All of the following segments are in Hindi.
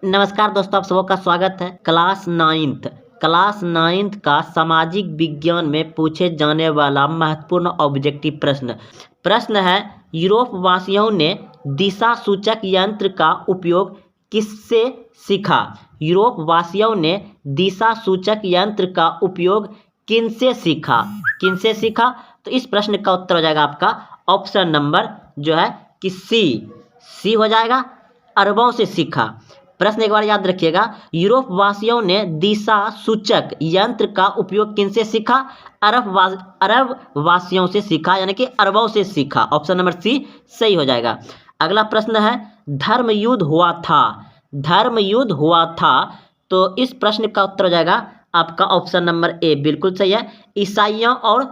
नमस्कार दोस्तों, आप सबका स्वागत है। क्लास नाइन्थ का सामाजिक विज्ञान में पूछे जाने वाला महत्वपूर्ण ऑब्जेक्टिव प्रश्न है, यूरोप वासियों ने दिशा सूचक यंत्र का उपयोग किससे सीखा? यूरोप वासियों ने दिशा सूचक यंत्र का उपयोग किनसे सीखा? तो इस प्रश्न का उत्तर हो जाएगा आपका ऑप्शन नंबर जो है कि सी हो जाएगा, अरबों से सीखा। प्रश्न एक बार याद रखिएगा, यूरोप वासियों ने दिशा सूचक यंत्र का उपयोग किनसे सीखा? अरब वासियों से सीखा, यानी कि अरबों से सीखा। ऑप्शन नंबर सी सही हो जाएगा। अगला प्रश्न है, धर्म युद्ध हुआ था। तो इस प्रश्न का उत्तर हो जाएगा आपका ऑप्शन नंबर ए, बिल्कुल सही है। ईसाइयों और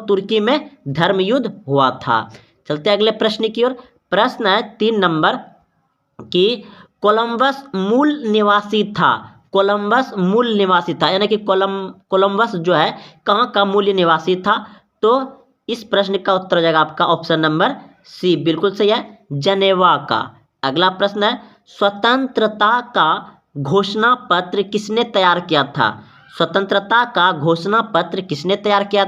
तुर्की में धर्म युद्ध हुआ था। चलते अगले प्रश्न की ओर। प्रश्न है 3 नंबर कि कोलंबस मूल निवासी था, यानी कि कोलंबस जो है कहाँ का मूल निवासी था? तो इस प्रश्न का उत्तर हो जाएगा आपका ऑप्शन नंबर सी, बिल्कुल सही है, जनेवा का। अगला प्रश्न है, स्वतंत्रता का घोषणा पत्र किसने तैयार किया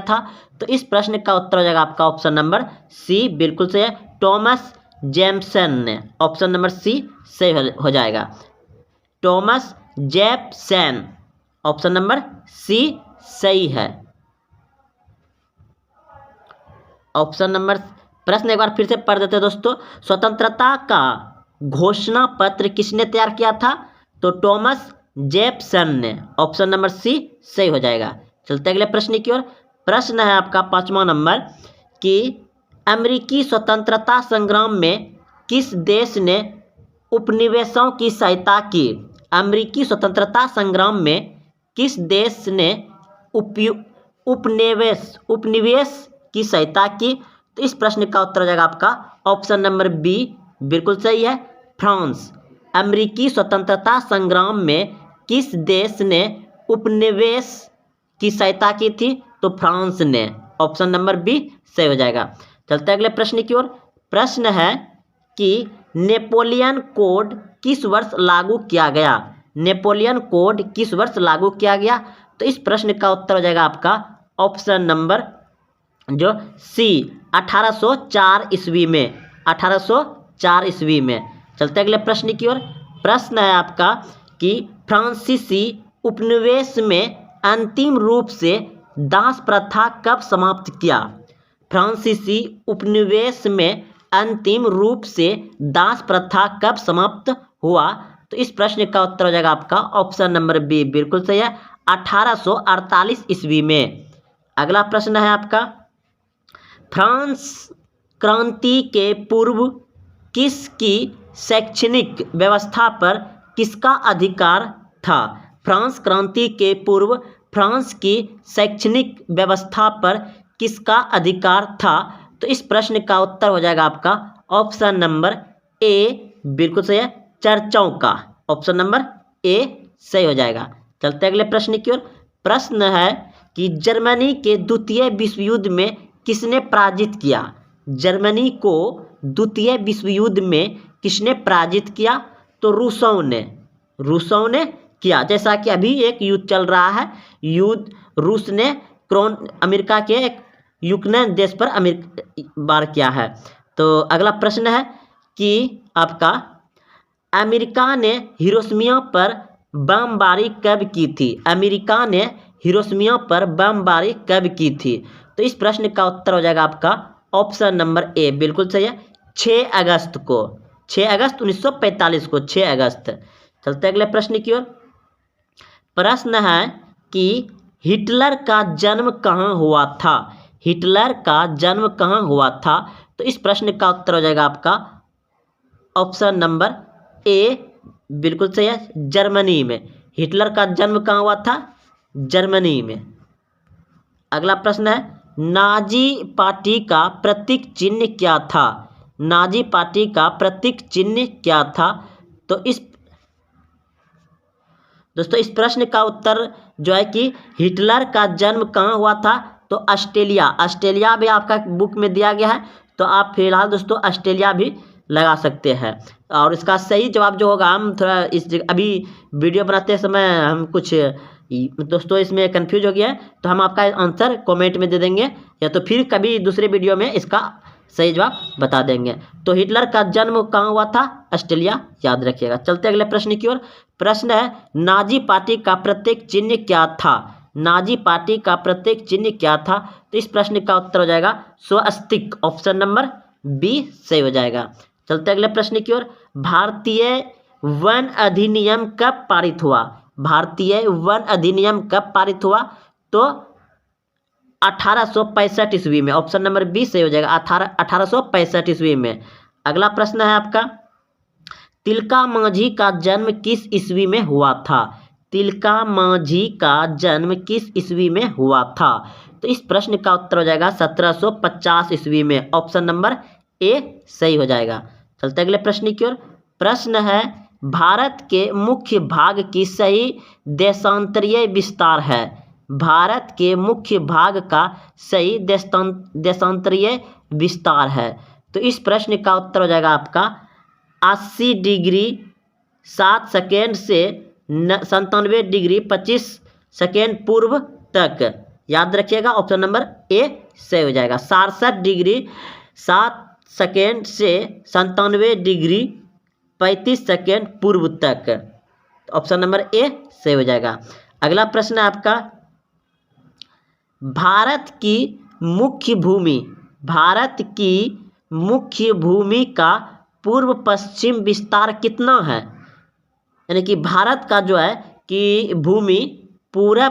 था? तो इस प्रश्न का उत्तर हो जाएगा आपका ऑप्शन नंबर सी, बिल्कुल सही है, टॉमस जेफरसन ने। ऑप्शन नंबर सी सही हो जाएगा, Thomas Jefferson. Option number C सही है। प्रश्न एक बार फिर से पढ़ देते हैं दोस्तों। स्वतंत्रता का घोषणा पत्र किसने तैयार किया था? तो टॉमस जेफरसन ने। ऑप्शन नंबर सी सही हो जाएगा। चलते अगले प्रश्न की ओर। प्रश्न है आपका 5वां नंबर कि अमेरिकी स्वतंत्रता संग्राम में किस देश ने उपनिवेशों की सहायता की? अमेरिकी स्वतंत्रता संग्राम में किस देश ने उपनिवेश की सहायता की? तो इस प्रश्न का उत्तर हो जाएगा आपका ऑप्शन नंबर बी, बिल्कुल सही है, फ्रांस। अमेरिकी स्वतंत्रता संग्राम में किस देश ने उपनिवेश की सहायता की थी? तो फ्रांस ने। ऑप्शन नंबर बी सही हो जाएगा। चलते अगले प्रश्न की ओर। प्रश्न है कि नेपोलियन कोड किस वर्ष लागू किया गया? तो इस प्रश्न का उत्तर हो जाएगा आपका ऑप्शन नंबर जो सी, 1804 ईस्वी में। चलते अगले प्रश्न की ओर। प्रश्न है आपका कि फ्रांसीसी उपनिवेश में अंतिम रूप से दास प्रथा कब समाप्त किया? फ्रांसीसी उपनिवेश में अंतिम रूप से दास प्रथा कब समाप्त हुआ? तो इस प्रश्न का उत्तर हो जाएगा आपका ऑप्शन नंबर बी, बिल्कुल सही है, 1848 ईस्वी में। अगला प्रश्न है आपका, फ्रांस क्रांति के पूर्व किसकी शैक्षणिक व्यवस्था पर किसका अधिकार था? फ्रांस क्रांति के पूर्व फ्रांस की शैक्षणिक व्यवस्था पर किसका अधिकार था? तो इस प्रश्न का उत्तर हो जाएगा आपका ऑप्शन नंबर ए, बिल्कुल सही है, चर्चों का। ऑप्शन नंबर ए सही हो जाएगा। चलते अगले प्रश्न की ओर। प्रश्न है कि जर्मनी के द्वितीय विश्व युद्ध में किसने पराजित किया? जर्मनी को द्वितीय विश्व युद्ध में किसने पराजित किया? तो रूसों ने किया। जैसा कि अभी एक युद्ध चल रहा है, रूस ने अमेरिका के एक यूक्रेन देश पर वार किया है। तो अगला प्रश्न है कि आपका अमेरिका ने हिरोशिमा पर बमबारी कब की थी? तो इस प्रश्न का उत्तर हो जाएगा आपका ऑप्शन नंबर ए, बिल्कुल सही है, 6 अगस्त 1945 को, 6 अगस्त। चलते अगले प्रश्न की ओर। प्रश्न है कि हिटलर का जन्म कहाँ हुआ था? तो इस प्रश्न का उत्तर हो जाएगा आपका ऑप्शन नंबर ए, बिल्कुल सही है, जर्मनी में। हिटलर का जन्म कहाँ हुआ था? जर्मनी में। अगला प्रश्न है, नाजी पार्टी का प्रतीक चिन्ह क्या था? तो इस प्रश्न का उत्तर जो है कि हिटलर का जन्म कहाँ हुआ था? तो ऑस्ट्रेलिया भी आपका बुक में दिया गया है, तो आप फिलहाल दोस्तों ऑस्ट्रेलिया भी लगा सकते हैं। और इसका सही जवाब जो होगा, हम थोड़ा अभी वीडियो बनाते समय हम कुछ दोस्तों इसमें कंफ्यूज हो गया है, तो हम आपका आंसर कमेंट में दे देंगे, या तो फिर कभी दूसरे वीडियो में इसका सही जवाब बता देंगे। तो हिटलर का जन्म कहाँ हुआ था? ऑस्ट्रेलिया, याद रखिएगा। चलते अगले प्रश्न की ओर। प्रश्न है, नाजी पार्टी का प्रतीक चिन्ह क्या था? नाजी पार्टी का प्रतीक चिन्ह क्या था? तो इस प्रश्न का उत्तर हो जाएगा स्वस्तिक, ऑप्शन नंबर बी सही हो जाएगा। चलते अगले प्रश्न की ओर। भारतीय वन अधिनियम कब पारित हुआ? भारतीय वन अधिनियम कब पारित हुआ? तो 1865 ईस्वी में, ऑप्शन नंबर बी सही हो जाएगा। 1865 ईस्वी में। अगला प्रश्न है आपका, तिलका मांझी का जन्म किस ईस्वी में हुआ था? तिलका मांझी का जन्म किस ईस्वी में हुआ था? तो इस प्रश्न का उत्तर हो जाएगा 1750 ईस्वी में, ऑप्शन नंबर ए सही हो जाएगा। चलते अगले प्रश्न की ओर। प्रश्न है, भारत के मुख्य भाग की सही देशांतरीय विस्तार है? भारत के मुख्य भाग का सही देशांतरीय विस्तार है? तो इस प्रश्न का उत्तर हो जाएगा आपका 80 डिग्री 7 सेकेंड से 97 डिग्री 25 सेकेंड पूर्व तक, याद रखिएगा, ऑप्शन नंबर ए सही हो जाएगा। 67 डिग्री 7 सेकेंड से 97 डिग्री 35 सेकेंड पूर्व तक, ऑप्शन नंबर ए सही हो जाएगा। अगला प्रश्न है आपका, भारत की मुख्य भूमि, भारत की मुख्य भूमि का पूर्व पश्चिम विस्तार कितना है? यानी कि भारत का जो है कि भूमि पूर्व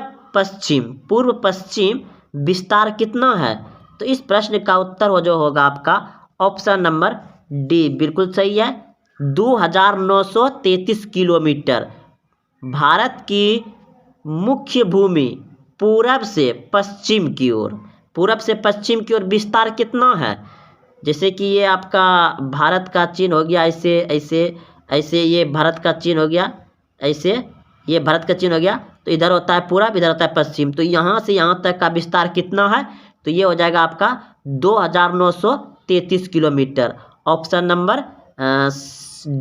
पश्चिम विस्तार कितना है? तो इस प्रश्न का उत्तर हो जो होगा आपका ऑप्शन नंबर डी बिल्कुल सही है, 2933 किलोमीटर। भारत की मुख्य भूमि पूरब से पश्चिम की ओर विस्तार कितना है? जैसे कि ये आपका भारत का चिन्ह हो गया, ऐसे ये भारत का चिन्ह हो गया, ऐसे ये भारत का चिन्ह हो गया, तो इधर होता है पूरब, इधर होता है पश्चिम, तो यहाँ से यहाँ तक का विस्तार कितना है? तो ये हो जाएगा आपका 2933 किलोमीटर, ऑप्शन नंबर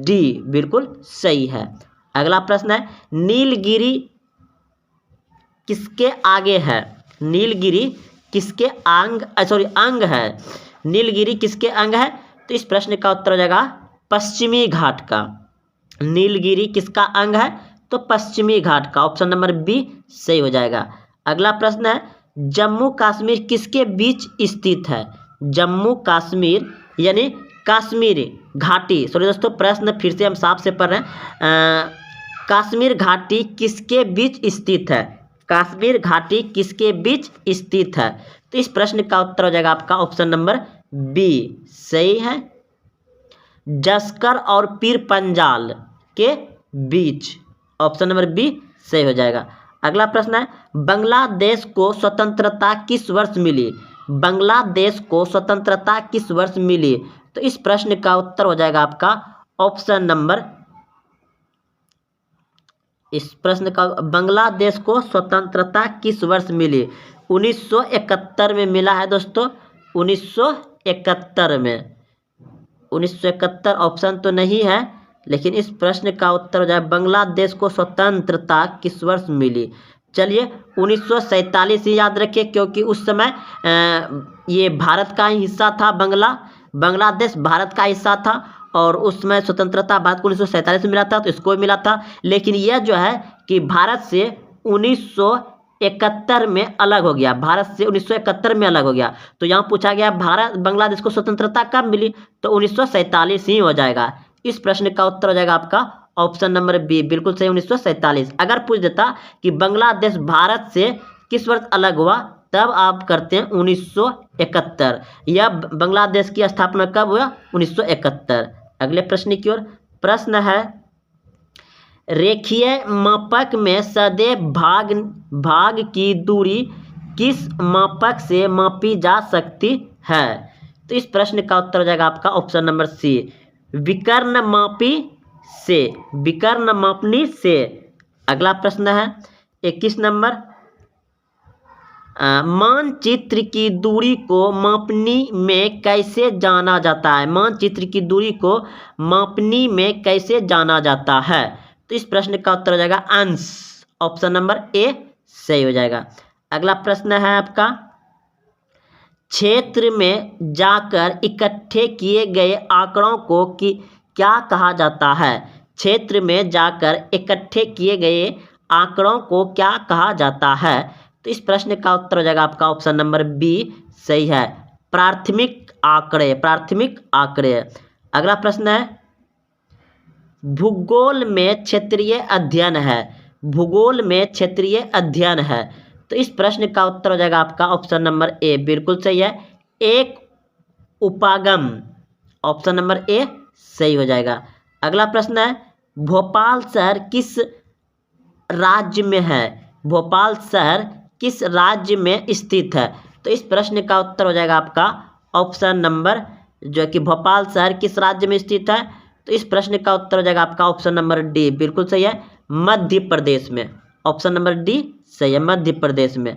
डी बिल्कुल सही है। अगला प्रश्न है, नीलगिरी किसके आगे है? नीलगिरी किसके अंग है? नीलगिरी किसके अंग है? तो इस प्रश्न का उत्तर हो जाएगा पश्चिमी घाट का। नीलगिरी किसका अंग है? तो पश्चिमी घाट का, ऑप्शन नंबर बी सही हो जाएगा। अगला प्रश्न है, जम्मू कश्मीर किसके बीच स्थित है? जम्मू कश्मीर यानी कश्मीर घाटी, सॉरी दोस्तों, प्रश्न फिर से हम साफ से पढ़ रहे हैं। कश्मीर घाटी किसके बीच स्थित है? कश्मीर घाटी किसके बीच स्थित है? तो इस प्रश्न का उत्तर हो जाएगा आपका ऑप्शन नंबर बी सही है, जस्कर और पीर पंजाल के बीच, ऑप्शन नंबर बी सही हो जाएगा। अगला प्रश्न है, बांग्लादेश को स्वतंत्रता किस वर्ष मिली? बांग्लादेश को स्वतंत्रता किस वर्ष मिली? तो इस प्रश्न का उत्तर हो जाएगा आपका ऑप्शन नंबर, इस प्रश्न का, बांग्लादेश को स्वतंत्रता किस वर्ष मिली? 1971 में मिला है दोस्तों, 1971 में। 1971 ऑप्शन तो नहीं है, लेकिन इस प्रश्न का उत्तर हो जाए बांग्लादेश को स्वतंत्रता किस वर्ष मिली। चलिए 1947 ही याद रखिए, क्योंकि उस समय ये भारत का ही हिस्सा था, बांग्लादेश भारत का हिस्सा था, और उस समय स्वतंत्रता भारत को 1947 में मिला था, तो इसको भी मिला था। लेकिन यह जो है कि भारत से 1971 में अलग हो गया, भारत से 1971 में अलग हो गया। तो यहाँ पूछा गया बांग्लादेश को स्वतंत्रता कब मिली? तो 1947 ही हो जाएगा। इस प्रश्न का उत्तर हो जाएगा आपका ऑप्शन नंबर बी बिल्कुल सही, 1947। अगर पूछ देता कि बांग्लादेश भारत से किस वर्ष अलग हुआ, तब आप करते हैं 1971। यह बांग्लादेश की स्थापना कब हुआ? 1971। अगले प्रश्न की ओर। प्रश्न है, रेखीय मापक में सदैव भाग की दूरी किस मापक से मापी जा सकती है? तो इस प्रश्न का उत्तर हो जाएगा आपका ऑप्शन नंबर सी, विकर्ण मापनी से। अगला प्रश्न है 21 नंबर, मानचित्र की दूरी को मापनी में कैसे जाना जाता है? मानचित्र की दूरी को मापनी में कैसे जाना जाता है? तो इस प्रश्न का उत्तर हो जाएगा अंश। ऑप्शन नंबर ए सही हो जाएगा। अगला प्रश्न है आपका, क्षेत्र में जाकर इकट्ठे किए गए आंकड़ों को क्या कहा जाता है? क्षेत्र में जाकर इकट्ठे किए गए आंकड़ों को क्या कहा जाता है? तो इस प्रश्न का उत्तर हो जाएगा आपका ऑप्शन नंबर बी सही है, प्राथमिक आंकड़े। प्राथमिक आंकड़े। अगला प्रश्न है, भूगोल में क्षेत्रीय अध्ययन है। भूगोल में क्षेत्रीय अध्ययन है। तो इस प्रश्न का उत्तर हो जाएगा आपका ऑप्शन नंबर ए बिल्कुल सही है, एक उपागम। ऑप्शन नंबर ए सही हो जाएगा। अगला प्रश्न है, भोपाल शहर किस राज्य में है? भोपाल शहर किस राज्य में स्थित है? तो इस प्रश्न का उत्तर हो जाएगा आपका ऑप्शन नंबर जो कि भोपाल शहर किस राज्य में स्थित है? तो इस प्रश्न का उत्तर हो जाएगा आपका ऑप्शन नंबर डी बिल्कुल सही है, मध्य प्रदेश में। ऑप्शन नंबर डी सही है, मध्य प्रदेश में।